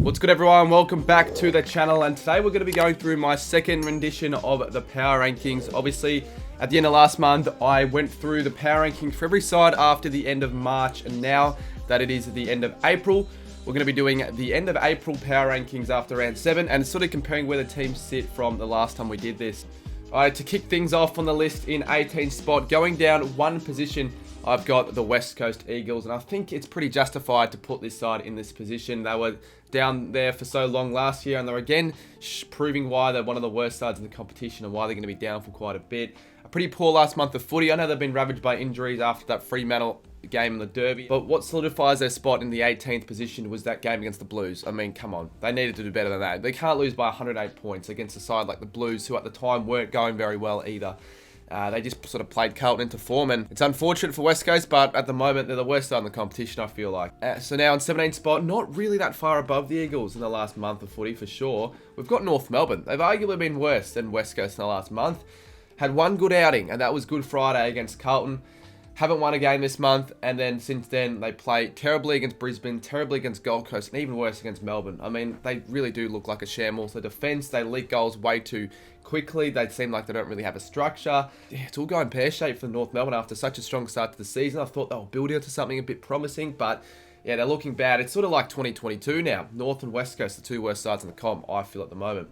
What's good, everyone? Welcome back to the channel, and today we're going to be going through my second rendition of the power rankings. Obviously, at the end of last month, I went through the power rankings for every side after the end of March, and now that it is the end of April, we're going to be doing the end of April power rankings after round 7 and sort of comparing where the teams sit from the last time we did this. Alright, to kick things off on the list in 18th spot, going down one position, I've got the West Coast Eagles, and I think it's pretty justified to put this side in this position. They were down there for so long last year, and they're again proving why they're one of the worst sides in the competition and why they're going to be down for quite a bit. A pretty poor last month of footy. I know they've been ravaged by injuries after that Fremantle game in the Derby, but what solidifies their spot in the 18th position was that game against the Blues. I mean, come on, they needed to do better than that. They can't lose by 108 points against a side like the Blues, who at the time weren't going very well either. They just sort of played Carlton into form, and it's unfortunate for West Coast, but at the moment, they're the worst side in the competition, I feel like. So now in 17th spot, not really that far above the Eagles in the last month of footy, for sure. We've got North Melbourne. They've arguably been worse than West Coast in the last month. Had one good outing, and that was Good Friday against Carlton. Haven't won a game this month, and then since then, they play terribly against Brisbane, terribly against Gold Coast, and even worse against Melbourne. I mean, they really do look like a shambles. The defence, they leak goals way too quickly. They seem like they don't really have a structure. Yeah, it's all going pear-shaped for North Melbourne after such a strong start to the season. I thought they were building into something a bit promising, but yeah, they're looking bad. It's sort of like 2022 now. North and West Coast, the two worst sides in the comp, I feel, at the moment.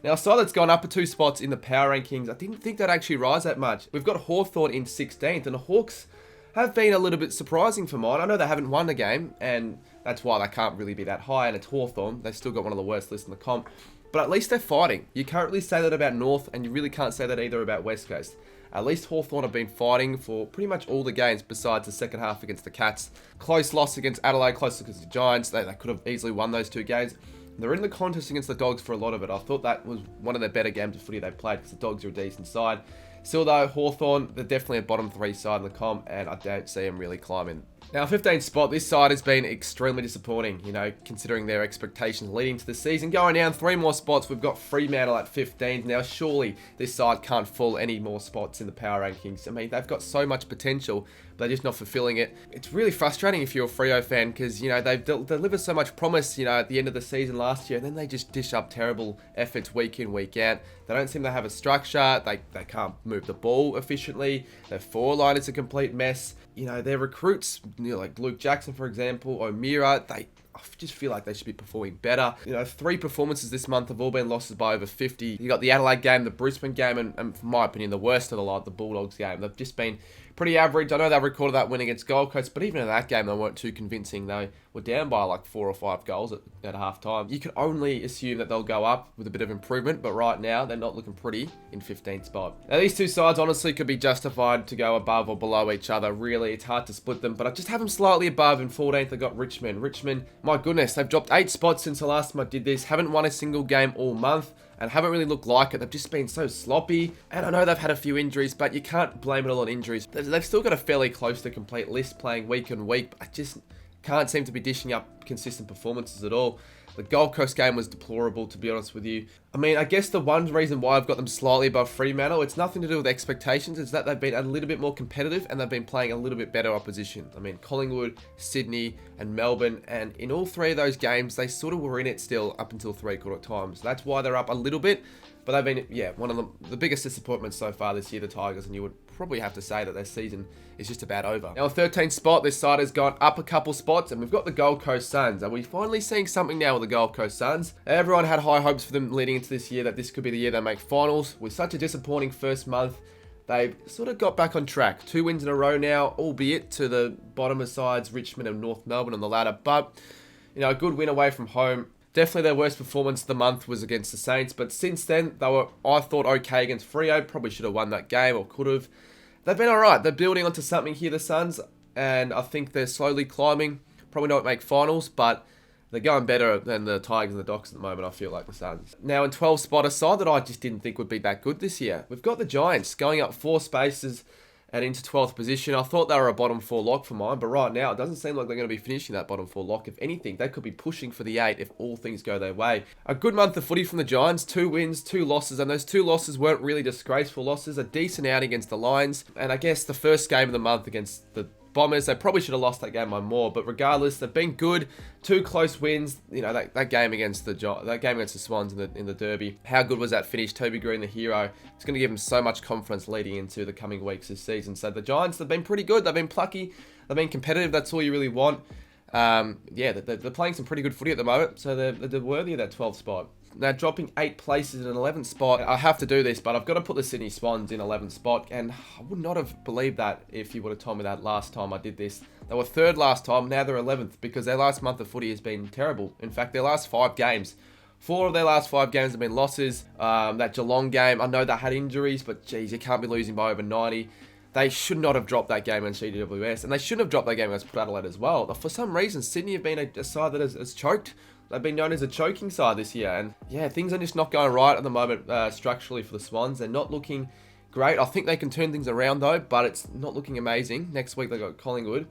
Now, a side that's gone up 2 spots in the power rankings, I didn't think they'd actually rise that much. We've got Hawthorn in 16th, and the Hawks have been a little bit surprising for mine. I know they haven't won a game, and that's why they can't really be that high, and it's Hawthorn. They've still got one of the worst lists in the comp, but at least they're fighting. You can't really say that about North, and you really can't say that either about West Coast. At least Hawthorn have been fighting for pretty much all the games besides the second half against the Cats. Close loss against Adelaide, close against the Giants. They could have easily won those 2 games. They're in the contest against the Dogs for a lot of it. I thought that was one of their better games of footy they've played because the Dogs are a decent side. Still though, Hawthorn, they're definitely a bottom 3 side in the comp, and I don't see them really climbing. Now, 15th spot, this side has been extremely disappointing, you know, considering their expectations leading to the season. Going down 3 more spots, we've got Fremantle at 15th. Now, surely this side can't fall any more spots in the power rankings. I mean, they've got so much potential, but they're just not fulfilling it. It's really frustrating if you're a Freo fan because, you know, they've delivered so much promise, you know, at the end of the season last year, and then they just dish up terrible efforts week in, week out. They don't seem to have a structure. They can't move the ball efficiently. Their forward is a complete mess. You know, their recruits, you know, like Luke Jackson, for example, O'Meara, I just feel like they should be performing better. You know, 3 performances this month have all been losses by over 50. You got the Adelaide game, the Brisbane game, and from my opinion, the worst of the lot, the Bulldogs game. They've just been pretty average. I know they recorded that win against Gold Coast, but even in that game, they weren't too convincing. They were down by like 4 or 5 goals at half time. You can only assume that they'll go up with a bit of improvement, but right now, they're not looking pretty in 15th spot. Now, these 2 sides honestly could be justified to go above or below each other. Really, it's hard to split them, but I just have them slightly above. In 14th, I got Richmond. Richmond, my goodness, they've dropped 8 spots since the last time I did this. Haven't won a single game all month, and haven't really looked like it. They've just been so sloppy, and I know they've had a few injuries, but you can't blame it all on injuries. They've still got a fairly close to complete list playing week on week, but I just can't seem to be dishing up consistent performances at all. The Gold Coast game was deplorable, to be honest with you. I mean, I guess the one reason why I've got them slightly above Fremantle, it's nothing to do with expectations. It's that they've been a little bit more competitive and they've been playing a little bit better opposition. I mean, Collingwood, Sydney, and Melbourne, and in all 3 of those games, they sort of were in it still up until 3/4 times. That's why they're up a little bit, but they've been, yeah, one of the biggest disappointments so far this year, the Tigers, and you would probably have to say that their season is just about over. Now, 13th spot, this side has gone up a couple spots, and we've got the Gold Coast Suns. Are we finally seeing something now with the Gold Coast Suns? Everyone had high hopes for them leading into this year, that this could be the year they make finals. With such a disappointing first month, they've sort of got back on track. 2 wins in a row now, albeit to the bottom of sides, Richmond and North Melbourne on the ladder, but, you know, a good win away from home. Definitely their worst performance of the month was against the Saints, but since then, they were, I thought, okay against Freo. Probably should have won that game, or could have. They've been alright. They're building onto something here, the Suns, and I think they're slowly climbing. Probably not make finals, but they're going better than the Tigers and the Docs at the moment, I feel like, the Suns. Now, in 12th spot, a side that I just didn't think would be that good this year. We've got the Giants going up 4 spaces and into 12th position. I thought they were a bottom 4 lock for mine, but right now it doesn't seem like they're going to be finishing that bottom 4 lock. If anything, they could be pushing for the 8 if all things go their way. A good month of footy from the Giants, 2 wins, 2 losses, and those 2 losses weren't really disgraceful losses. A decent out against the Lions, and I guess the first game of the month against the Bombers. They probably should have lost that game by more, but regardless, they've been good. 2 close wins. You know, that game against the Swans in the Derby. How good was that finish? Toby Green, the hero. It's going to give him so much confidence leading into the coming weeks this season. So the Giants, they've been pretty good. They've been plucky. They've been competitive. That's all you really want. Yeah, they're playing some pretty good footy at the moment, so they're worthy of that 12th spot. Now, dropping 8 places in an 11th spot. I have to do this, but I've got to put the Sydney Swans in 11th spot, and I would not have believed that if you would have told me that last time I did this. They were 3rd last time, now they're 11th, because their last month of footy has been terrible. In fact, their last 5 games, 4 of their last 5 games have been losses. That Geelong game, I know they had injuries, but geez, you can't be losing by over 90. They should not have dropped that game against GWS, and they shouldn't have dropped that game against Port Adelaide as well. For some reason, Sydney have been a side that has choked. They've been known as a choking side this year, and yeah, things are just not going right at the moment structurally for the Swans. They're not looking great. I think they can turn things around though, but it's not looking amazing. Next week they got Collingwood,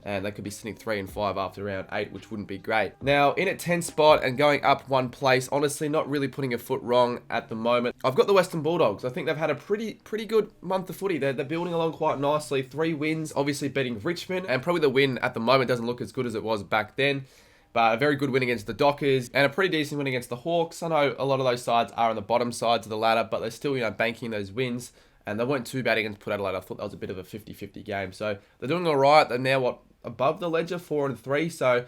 and they could be sitting 3 and 5 after round 8, which wouldn't be great. Now, in at 10th spot and going up 1 place, honestly, not really putting a foot wrong at the moment. I've got the Western Bulldogs. I think they've had a pretty good month of footy. They're building along quite nicely. 3 wins, obviously beating Richmond, and probably the win at the moment doesn't look as good as it was back then. But a very good win against the Dockers and a pretty decent win against the Hawks. I know a lot of those sides are on the bottom sides of the ladder, but they're still, banking those wins. And they weren't too bad against Port Adelaide. I thought that was a bit of a 50-50 game. So they're doing all right. They're now, above the ledger, 4 and 3. So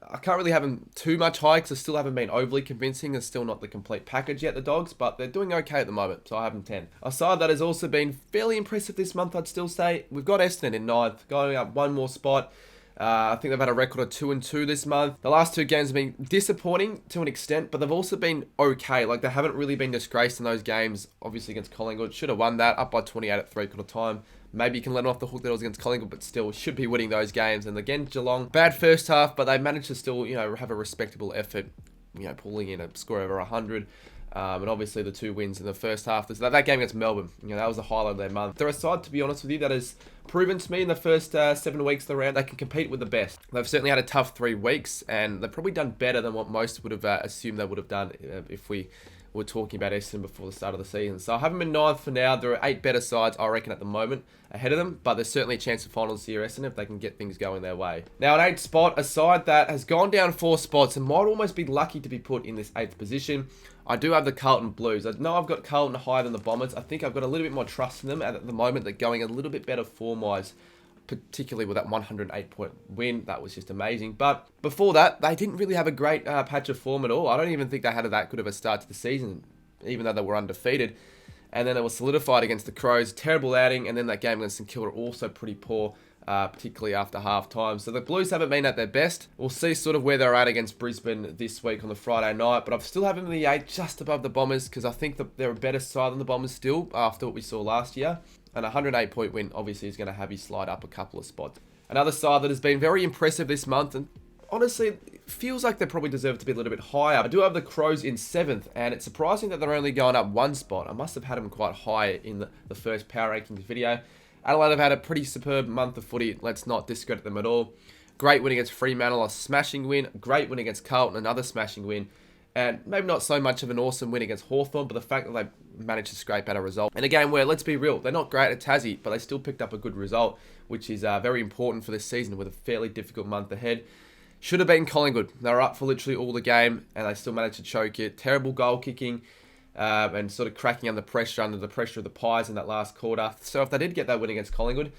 I can't really have them too much high because they still haven't been overly convincing. They're still not the complete package yet, the Dogs, but they're doing okay at the moment. So I have them 10. A side that has also been fairly impressive this month, I'd still say. We've got Essendon in 9th, going up 1 more spot. I think they've had a record of 2 and 2 this month. The last 2 games have been disappointing to an extent, but they've also been okay. Like, they haven't really been disgraced in those games. Obviously against Collingwood, should have won that, up by 28 at 3/4 time. Maybe you can let them off the hook that it was against Collingwood, but still should be winning those games. And again, Geelong, bad first half, but they managed to still, have a respectable effort, pulling in a score over 100. And obviously the 2 wins in the first half. That game against Melbourne, that was the highlight of their month. They're a side, to be honest with you, that has proven to me in the first 7 weeks of the round they can compete with the best. They've certainly had a tough 3 weeks, and they've probably done better than what most would have assumed they would have done if we were talking about Essendon before the start of the season. So I have them in 9th for now. There are 8 better sides, I reckon, at the moment ahead of them, but there's certainly a chance for finals here, Essendon, if they can get things going their way. Now, at 8th spot, a side that has gone down 4 spots and might almost be lucky to be put in this 8th position. I do have the Carlton Blues. I know I've got Carlton higher than the Bombers. I think I've got a little bit more trust in them at the moment. They're going a little bit better form-wise, particularly with that 108-point win. That was just amazing. But before that, they didn't really have a great patch of form at all. I don't even think they had that good of a start to the season, even though they were undefeated. And then it was solidified against the Crows. Terrible outing. And then that game against St Kilda, also pretty poor, particularly after half-time. So the Blues haven't been at their best. We'll see sort of where they're at against Brisbane this week on the Friday night. But I've still have them in the 8, just above the Bombers, because I think that they're a better side than the Bombers still, after what we saw last year. And a 108-point win, obviously, is going to have you slide up a couple of spots. Another side that has been very impressive this month, and honestly, it feels like they probably deserve to be a little bit higher. I do have the Crows in 7th, and it's surprising that they're only going up 1 spot. I must have had them quite high in the first Power Rankings video. Adelaide have had a pretty superb month of footy. Let's not discredit them at all. Great win against Fremantle, a smashing win. Great win against Carlton, another smashing win. And maybe not so much of an awesome win against Hawthorn, but the fact that they managed to scrape out a result. In a game where, let's be real, they're not great at Tassie, but they still picked up a good result, which is very important for this season with a fairly difficult month ahead. Should have been Collingwood. They were up for literally all the game, and they still managed to choke it. Terrible goal kicking, and sort of cracking under the pressure of the Pies in that last quarter. So if they did get that win against Collingwood,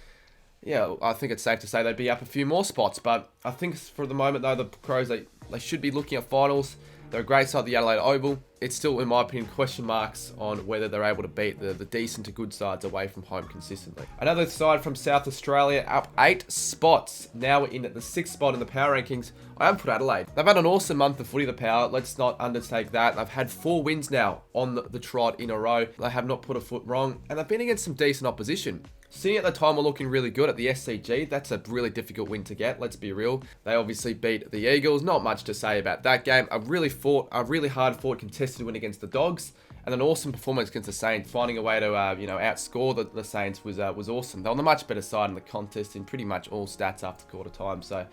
yeah, I think it's safe to say they'd be up a few more spots. But I think for the moment, though, the Crows, they should be looking at finals. They're a great side at the Adelaide Oval. It's still, in my opinion, question marks on whether they're able to beat the decent to good sides away from home consistently. Another side from South Australia, up 8 spots. Now we're in at the 6th spot in the Power Rankings. I have put Adelaide. They've had an awesome month of footy, the Power. Let's not undertake that. They've had 4 wins now on the trot in a row. They have not put a foot wrong, and they've been against some decent opposition. Sydney at the time were looking really good at the SCG. That's a really difficult win to get, let's be real. They obviously beat the Eagles. Not much to say about that game. A really hard fought contested win against the Dogs. and an awesome performance against the Saints, finding a way to outscore the Saints was awesome. They're on the much better side in the contest in pretty much all stats after quarter time. So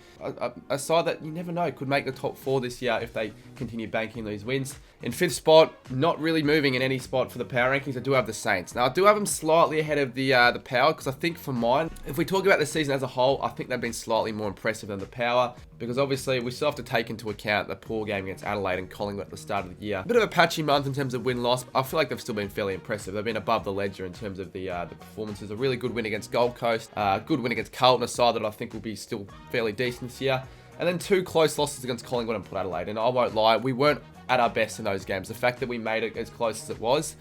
a side that you never know could make the top 4 this year if they continue banking these wins. In 5th spot, not really moving in any spot for the power rankings, I do have the Saints. Now I do have them slightly ahead of the Power, because I think for mine, if we talk about the season as a whole, I think they've been slightly more impressive than the Power, because obviously we still have to take into account the poor game against Adelaide and Collingwood at the start of the year. A bit of a patchy month in terms of win-loss. I feel like they've still been fairly impressive. They've been above the ledger in terms of the performances. A really good win against Gold Coast, good win against Carlton, a side that I think will be still fairly decent this year. And then 2 close losses against Collingwood and Port Adelaide. And I won't lie, we weren't at our best in those games. The fact that we made it as close as it was,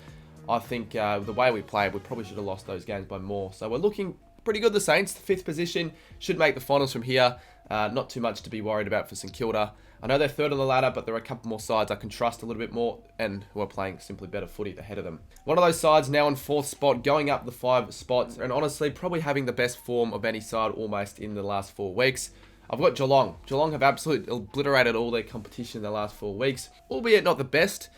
I think the way we played, we probably should have lost those games by more. So we're looking pretty good, the Saints. 5th position, should make the finals from here. Not too much to be worried about for St Kilda. I know they're 3rd on the ladder, but there are a couple more sides I can trust a little bit more and who are playing simply better footy ahead of them. One of those sides now in 4th spot, going up the 5 spots, and honestly probably having the best form of any side almost in the last 4 weeks. I've got Geelong. Geelong have absolutely obliterated all their competition in the last 4 weeks, albeit not the best.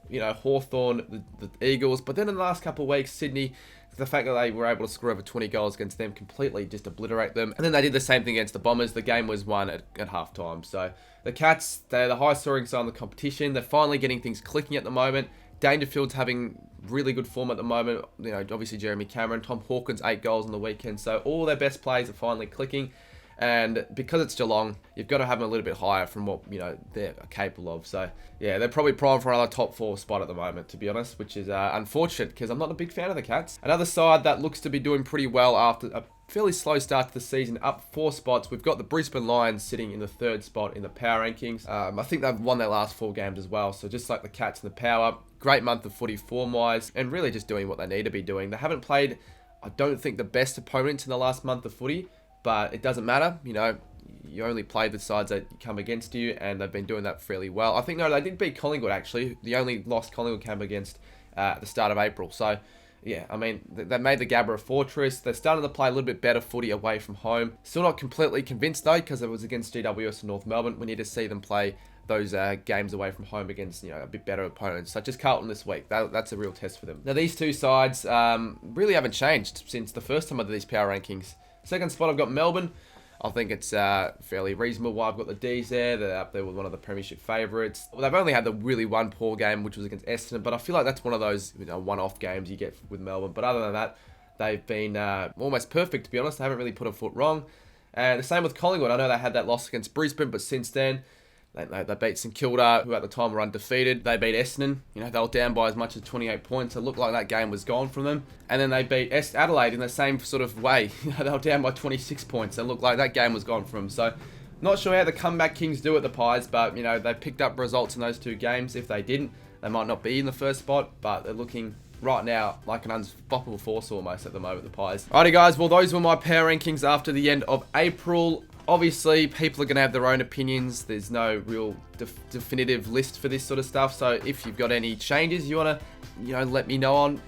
You know, Hawthorn, the Eagles, but then in the last couple of weeks, Sydney, the fact that they were able to score over 20 goals against them, completely just obliterate them. And then they did the same thing against the Bombers. The game was won at half-time. So the Cats, they're the highest scoring side in the competition. They're finally getting things clicking at the moment. Dangerfield's having really good form at the moment. You know, obviously Jeremy Cameron, Tom Hawkins, 8 goals on the weekend. So all their best players are finally clicking. And because it's Geelong, you've got to have them a little bit higher from what, you know, they're capable of. So, yeah, they're probably primed for another top 4 spot at the moment, to be honest, which is unfortunate because I'm not a big fan of the Cats. Another side that looks to be doing pretty well after a fairly slow start to the season, up 4 spots. We've got the Brisbane Lions sitting in the 3rd spot in the Power Rankings. I think they've won their last 4 games as well. So just like the Cats and the Power, great month of footy form-wise and really just doing what they need to be doing. They haven't played, I don't think, the best opponents in the last month of footy. But it doesn't matter, you know, you only play the sides that come against you, and they've been doing that fairly well. I think, no, they did beat Collingwood, actually. The only loss Collingwood came against at the start of April. So, yeah, I mean, they made the Gabba a fortress. They're starting to play a little bit better footy away from home. Still not completely convinced, though, because it was against GWS and North Melbourne. We need to see them play those games away from home against, you know, a bit better opponents, such as Carlton this week. That's a real test for them. Now, these 2 sides really haven't changed since the first time I did these power rankings. 2nd spot, I've got Melbourne. I think it's fairly reasonable why I've got the D's there. They're up there with one of the premiership favourites. Well, they've only had the really one poor game, which was against Essendon, but I feel like that's one of those, you know, one-off games you get with Melbourne. But other than that, they've been almost perfect, to be honest. They haven't really put a foot wrong. And the same with Collingwood. I know they had that loss against Brisbane, but since then, they beat St Kilda, who at the time were undefeated. They beat Essendon. You know, they were down by as much as 28 points. It looked like that game was gone from them. And then they beat Adelaide in the same sort of way. They were down by 26 points. It looked like that game was gone from them. So, not sure how the comeback Kings do at the Pies, but, you know, they picked up results in those 2 games. If they didn't, they might not be in the 1st spot, but they're looking right now like an unstoppable force almost at the moment, the Pies. Alrighty, guys. Well, those were my power rankings after the end of April. Obviously, people are going to have their own opinions. There's no real definitive list for this sort of stuff. So if you've got any changes you want to, you know, let me know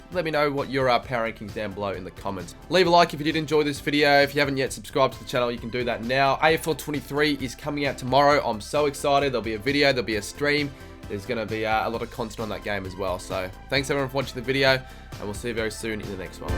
what your power rankings down below in the comments. Leave a like if you did enjoy this video. If you haven't yet subscribed to the channel, you can do that now. AFL 23 is coming out tomorrow. I'm so excited. There'll be a video, there'll be a stream. There's going to be a lot of content on that game as well. So thanks everyone for watching the video, and we'll see you very soon in the next one.